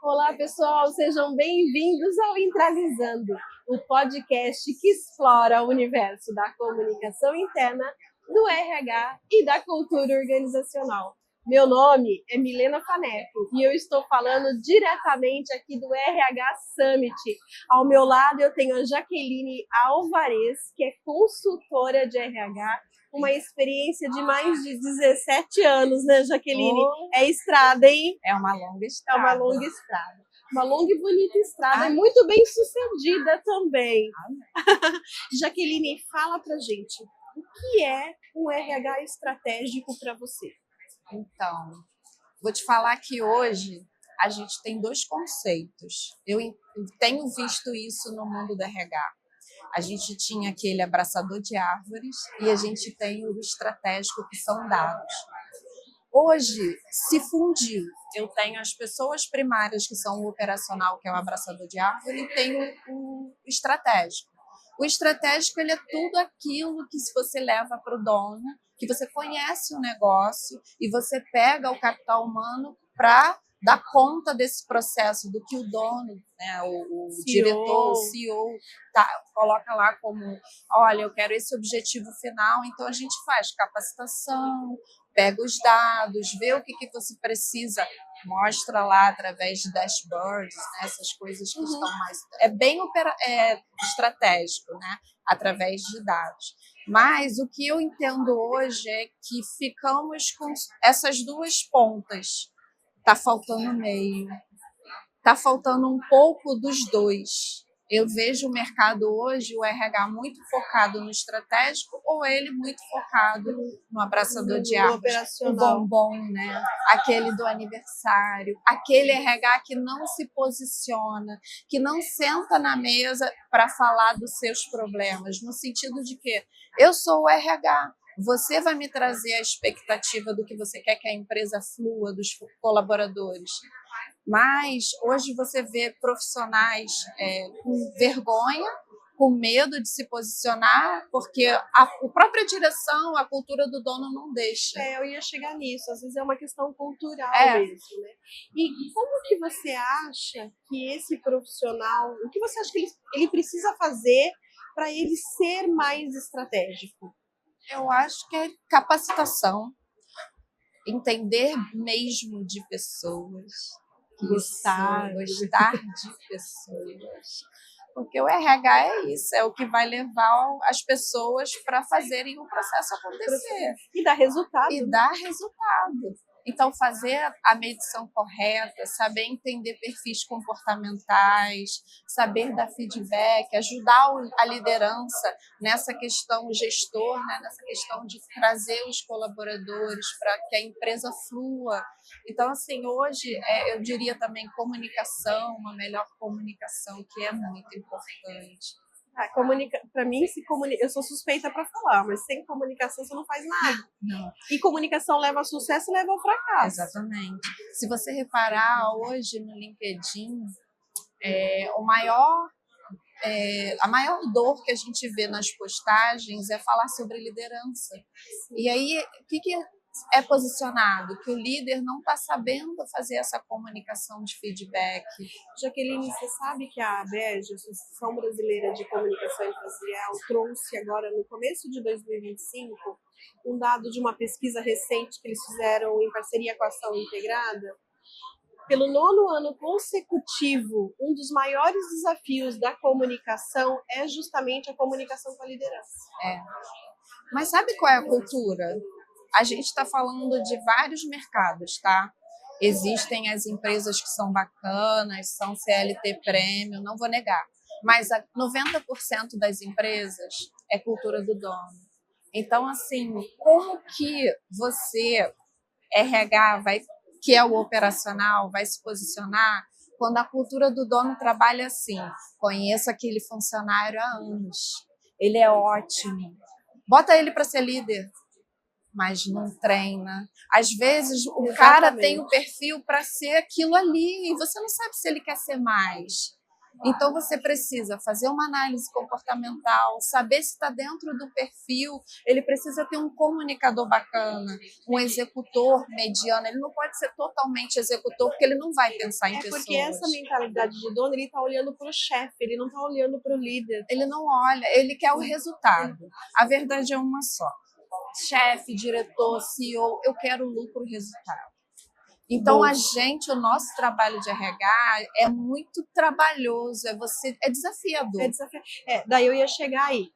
Olá, pessoal, sejam bem-vindos ao Intralizando, o podcast que explora o universo da comunicação interna, do RH e da cultura organizacional. Meu nome é Milena Faneco e eu estou falando diretamente aqui do RH Summit. Ao meu lado eu tenho a Jaqueline Alvarez, que é consultora de RH, uma experiência de mais de 17 anos, né, Jaqueline? É estrada, hein? É uma longa estrada. É uma longa estrada. Uma longa e bonita estrada, e muito bem sucedida também. Jaqueline, fala pra gente, o que é um RH estratégico para você? Então, vou te falar que hoje a gente tem dois conceitos. Eu tenho visto isso no mundo do RH. A gente tinha aquele abraçador de árvores e a gente tem o estratégico, que são dados. Hoje se fundiu. Eu tenho as pessoas primárias, que são o operacional, que é o abraçador de árvore, e tenho o estratégico. O estratégico, ele é tudo aquilo que, se você leva para o dono, que você conhece o negócio e você pega o capital humano para dar conta desse processo, do que o dono, né, o diretor, o CEO, coloca lá como, olha, eu quero esse objetivo final, então a gente faz capacitação, pega os dados, vê o que você precisa, mostra lá através de dashboards, né, essas coisas que estão mais... É bem estratégico, né, através de dados. Mas o que eu entendo hoje é que ficamos com essas duas pontas. Está faltando meio. Está faltando um pouco dos dois. Eu vejo o mercado hoje, o RH muito focado no estratégico, ou ele muito focado no abraçador de árvores, o bombom, né? Aquele do aniversário, aquele RH que não se posiciona, que não senta na mesa para falar dos seus problemas, no sentido de que eu sou o RH, você vai me trazer a expectativa do que você quer que a empresa flua, dos colaboradores. Mas hoje você vê profissionais com vergonha, com medo de se posicionar, porque a própria direção, a cultura do dono não deixa. Eu ia chegar nisso, às vezes é uma questão cultural mesmo, né? E como que você acha que esse profissional, o que você acha que ele precisa fazer para ele ser mais estratégico? Eu acho que é capacitação, entender mesmo de pessoas, gostar de pessoas. Porque o RH é isso, é o que vai levar as pessoas para fazerem o processo acontecer. E dar resultado. E dar resultado. Então, fazer a medição correta, saber entender perfis comportamentais, saber dar feedback, ajudar a liderança nessa questão, o gestor, né, nessa questão de trazer os colaboradores para que a empresa flua. Então, assim, hoje eu diria também comunicação, uma melhor comunicação, que é muito importante. Para mim, eu sou suspeita para falar, mas sem comunicação você não faz nada. Não. E comunicação leva ao sucesso e leva ao fracasso. Exatamente. Se você reparar hoje no LinkedIn, a maior dor que a gente vê nas postagens é falar sobre liderança. E aí, o que é posicionado? Que o líder não está sabendo fazer essa comunicação de feedback. Jaqueline, você sabe que a ABEG, a Associação Brasileira de Comunicação Empresarial, trouxe agora, no começo de 2025, um dado de uma pesquisa recente que eles fizeram em parceria com a Ação Integrada. Pelo 9º ano consecutivo, um dos maiores desafios da comunicação é justamente a comunicação com a liderança. Mas sabe qual é a cultura? A gente está falando de vários mercados, tá? Existem as empresas que são bacanas, são CLT Premium, não vou negar. Mas 90% das empresas é cultura do dono. Então, assim, como que você, RH, que é o operacional, vai se posicionar quando a cultura do dono trabalha assim? Conheço aquele funcionário há anos, ele é ótimo, bota ele para ser líder, mas não treina. Às vezes o cara tem o perfil para ser aquilo ali e você não sabe se ele quer ser mais. Então, você precisa fazer uma análise comportamental, saber se está dentro do perfil, ele precisa ter um comunicador bacana, um executor mediano, ele não pode ser totalmente executor, porque ele não vai pensar em pessoas. Porque essa mentalidade de dono, ele está olhando para o chefe, ele não está olhando para o líder. Ele não olha, ele quer o resultado. A verdade é uma só. Chefe, diretor, CEO, eu quero lucro e resultado. Então, o nosso trabalho de RH é muito trabalhoso, é desafiador. Daí eu ia chegar aí.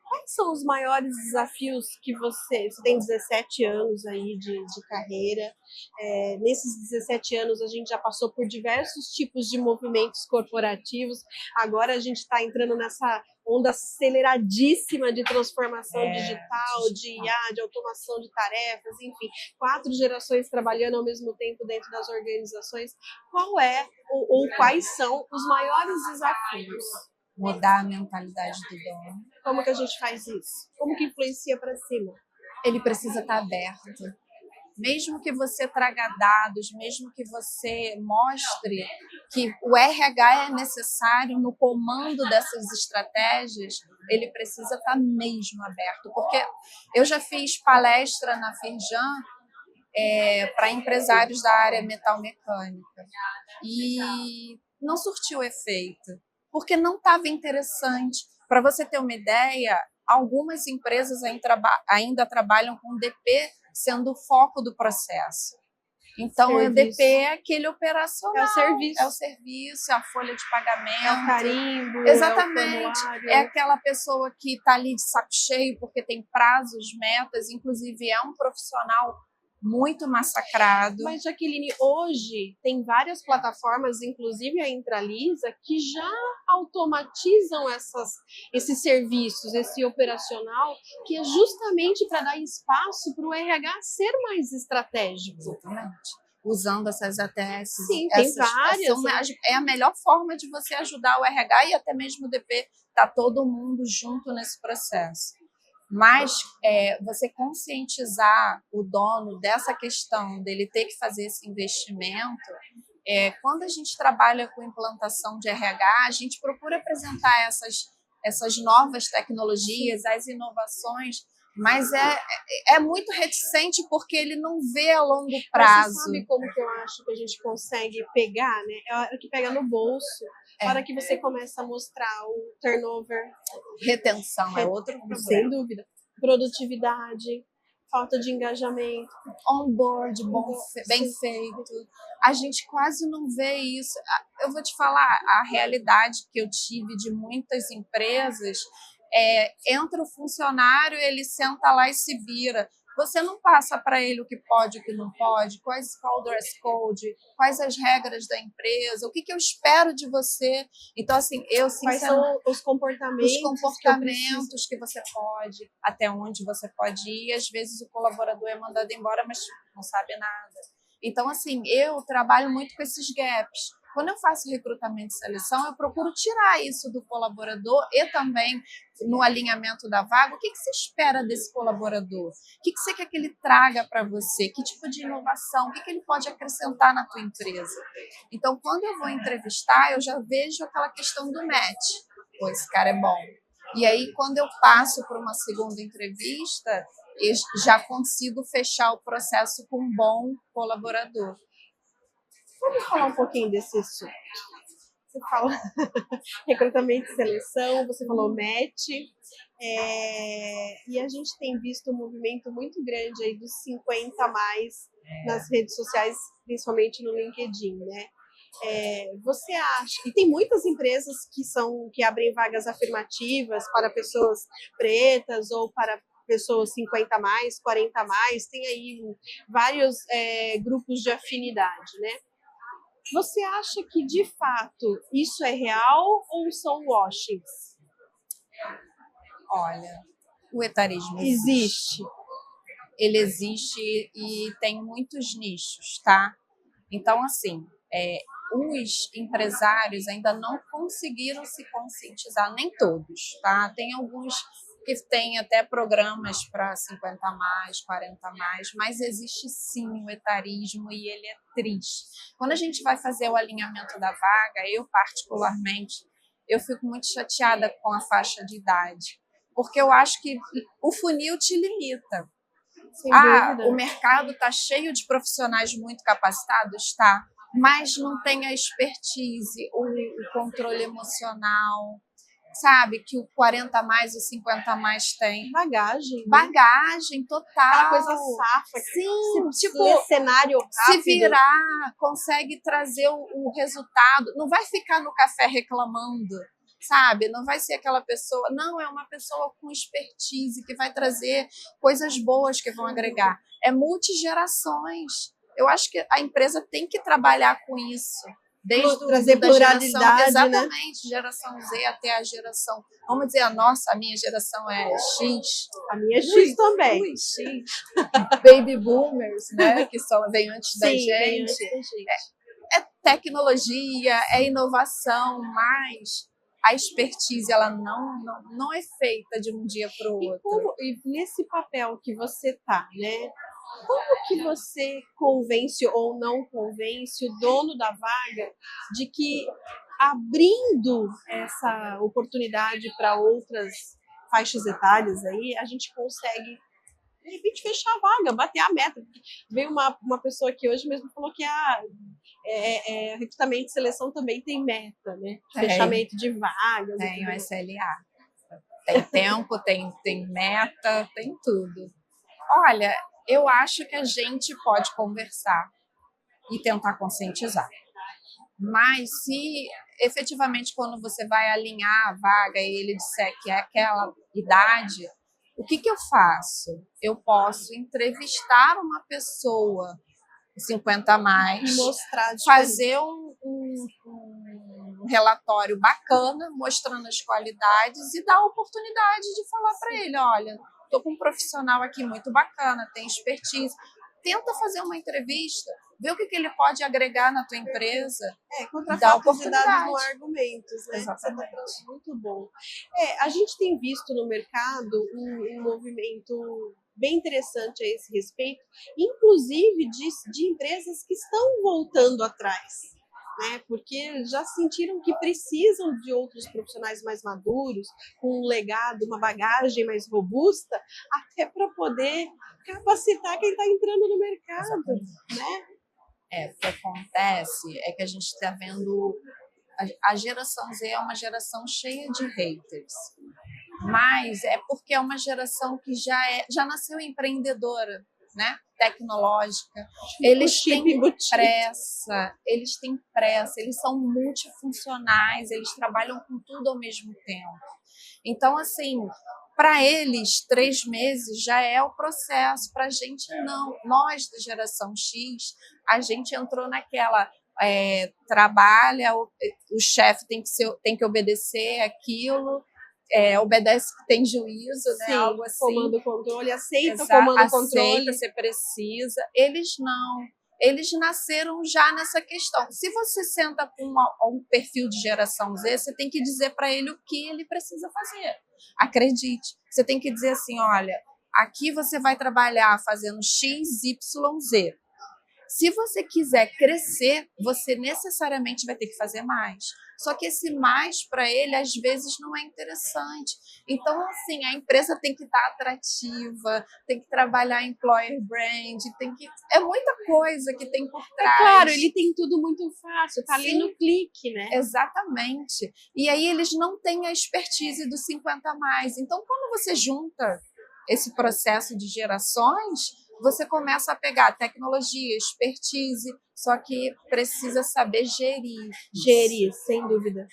Quais são os maiores desafios que você tem 17 anos aí de carreira, nesses 17 anos a gente já passou por diversos tipos de movimentos corporativos, agora a gente está entrando nessa onda aceleradíssima de transformação digital, de IA, de automação de tarefas, enfim, 4 gerações trabalhando ao mesmo tempo dentro das organizações. Qual é ou quais são os maiores desafios? Mudar a mentalidade do dono. Como que a gente faz isso? Como que influencia para cima? Ele precisa estar aberto. Mesmo que você traga dados, mesmo que você mostre que o RH é necessário no comando dessas estratégias, ele precisa estar mesmo aberto. Porque eu já fiz palestra na Firjan para empresários da área metal-mecânica e não surtiu efeito, porque não estava interessante. Para você ter uma ideia, algumas empresas ainda trabalham com DP sendo o foco do processo. Então, o DP é aquele operacional. É o serviço, é a folha de pagamento. É o carimbo, exatamente. É aquela pessoa que está ali de saco cheio porque tem prazos, metas, inclusive é um profissional muito massacrado. Mas, Jaqueline, hoje tem várias plataformas, inclusive a Intralisa, que já automatizam esses serviços, esse operacional, que é justamente para dar espaço para o RH ser mais estratégico. Exatamente. Usando essas ATS. Sim, tem várias. É a melhor forma de você ajudar o RH e até mesmo o DP, tá todo mundo junto nesse processo. Mas você conscientizar o dono dessa questão dele ter que fazer esse investimento, quando a gente trabalha com implantação de RH, a gente procura apresentar essas novas tecnologias, as inovações, mas é muito reticente porque ele não vê a longo prazo. Mas você sabe como que eu acho que a gente consegue pegar, né? É a hora que pega no bolso. A hora que você começa a mostrar o turnover. Retenção é outro problema. Sem dúvida. Produtividade, falta de engajamento. Onboard bem feito. A gente quase não vê isso. Eu vou te falar, a realidade que eu tive de muitas empresas entra o funcionário, ele senta lá e se vira. Você não passa para ele o que pode e o que não pode, qual o dress code, quais as regras da empresa, o que eu espero de você. Então, assim, quais são os comportamentos que você pode, até onde você pode ir. Às vezes o colaborador é mandado embora, mas não sabe nada. Então, assim, eu trabalho muito com esses gaps. Quando eu faço recrutamento e seleção, eu procuro tirar isso do colaborador e também no alinhamento da vaga. O que você espera desse colaborador? O que você quer que ele traga para você? Que tipo de inovação? O que ele pode acrescentar na tua empresa? Então, quando eu vou entrevistar, eu já vejo aquela questão do match. Pô, esse cara é bom. E aí, quando eu passo para uma segunda entrevista, eu já consigo fechar o processo com um bom colaborador. Vamos falar um pouquinho desse assunto. Você fala recrutamento e seleção, você falou match, e a gente tem visto um movimento muito grande aí dos 50 a mais nas redes sociais, principalmente no LinkedIn, né? Você acha, e tem muitas empresas que abrem vagas afirmativas para pessoas pretas ou para pessoas 50 a mais, 40 a mais, tem aí vários grupos de afinidade, né? Você acha que, de fato, isso é real ou são washings? Olha, o etarismo existe. Ele existe e tem muitos nichos, tá? Então, assim, os empresários ainda não conseguiram se conscientizar, nem todos, tá? Tem alguns que tem até programas para 50 a mais, 40 a mais, mas existe sim o etarismo e ele é triste. Quando a gente vai fazer o alinhamento da vaga, eu particularmente, eu fico muito chateada com a faixa de idade, porque eu acho que o funil te limita. Sem dúvida. O mercado está cheio de profissionais muito capacitados, tá? Mas não tem a expertise, o controle emocional, sabe? Que o 40 a mais, o 50 a mais tem. Bagagem. Né? Bagagem total. Aquela coisa safa. Sim, tipo, cenário rápido. Se virar, consegue trazer o resultado. Não vai ficar no café reclamando, sabe? Não vai ser aquela pessoa. Não, é uma pessoa com expertise que vai trazer coisas boas que vão agregar. É multigerações. Eu acho que a empresa tem que trabalhar com isso. Desde trazer pluralidade, geração, exatamente, né? Geração Z até a geração, vamos dizer, a minha geração é X. A minha é X também. X. Baby boomers, né? Que vem antes da gente. Vem antes da gente. É tecnologia, é inovação, mas a expertise ela não é feita de um dia para o outro. E nesse papel que você tá, né? Como que você convence ou não convence o dono da vaga de que abrindo essa oportunidade para outras faixas etárias aí, a gente consegue, de repente, fechar a vaga, bater a meta? Veio uma pessoa que hoje mesmo falou que recrutamento e seleção também tem meta, né? Fechamento de vagas. Tem o SLA. Tem tempo, tem meta, tem tudo. Olha, eu acho que a gente pode conversar e tentar conscientizar. Mas se efetivamente quando você vai alinhar a vaga e ele disser que é aquela idade, o que eu faço? Eu posso entrevistar uma pessoa 50 a mais, fazer um relatório bacana, mostrando as qualidades e dar a oportunidade de falar para ele, olha, estou com um profissional aqui muito bacana, tem expertise. Tenta fazer uma entrevista, ver o que ele pode agregar na tua empresa. Contra fatos e dados não argumentos, né? Exatamente. Muito bom. A gente tem visto no mercado um movimento bem interessante a esse respeito, inclusive de empresas que estão voltando atrás. Né, porque já sentiram que precisam de outros profissionais mais maduros, com um legado, uma bagagem mais robusta, até para poder capacitar quem está entrando no mercado. Né? O que acontece é que a gente está vendo... A geração Z é uma geração cheia de haters, mas é porque é uma geração que já nasceu empreendedora, né? Tecnológica, eles têm pressa, eles são multifuncionais, eles trabalham com tudo ao mesmo tempo. Então, assim, para eles, 3 meses já é o processo, para a gente não. Nós, da geração X, a gente entrou naquela... trabalha, o chefe tem que obedecer aquilo, obedece que tem juízo, né? Sim, algo assim. Comando, controle, aceita o comando, controle. Aceita, você precisa. Eles não. Eles nasceram já nessa questão. Se você senta com um perfil de geração Z, você tem que dizer para ele o que ele precisa fazer. Acredite. Você tem que dizer assim, olha, aqui você vai trabalhar fazendo X, Y, Z. Se você quiser crescer, você necessariamente vai ter que fazer mais. Só que esse mais, para ele, às vezes não é interessante. Então, assim, a empresa tem que estar atrativa, tem que trabalhar employer brand, é muita coisa que tem por trás. Claro, ele tem tudo muito fácil, tá ali no clique, né? Exatamente. E aí eles não têm a expertise dos 50 a mais. Então, quando você junta esse processo de gerações, você começa a pegar tecnologia, expertise, só que precisa saber gerir. Gerir, sem dúvida.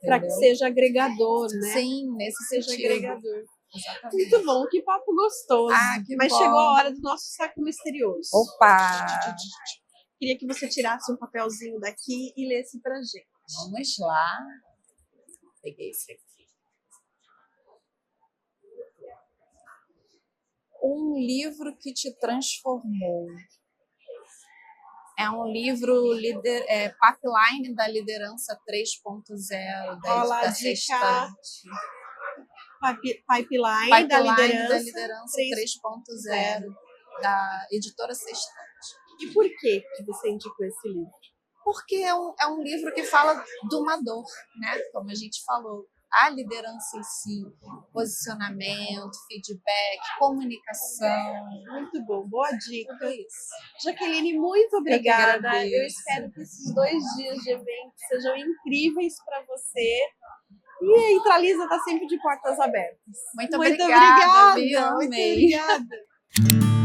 Para que seja agregador, né? Sim, nesse seja sentido. agregador. Exatamente. Muito bom, que papo gostoso. Mas bom. Chegou a hora do nosso saco misterioso. Opa! Queria que você tirasse um papelzinho daqui e lesse pra gente. Vamos lá. Peguei esse aqui. Um livro que te transformou. É um livro Pipeline da Liderança 3.0 da Estante. Pipeline da Liderança 3.0 da editora Sextante. E por que você indicou esse livro? Porque é um livro que fala de uma dor, né? Como a gente falou, a liderança em si, posicionamento, feedback, comunicação. Muito bom, boa dica. Tudo isso. Jaqueline, muito obrigada. Eu espero que esses 2 dias de evento sejam incríveis para você. E a Intralisa está sempre de portas abertas. Muito obrigada, Muito amei. obrigada.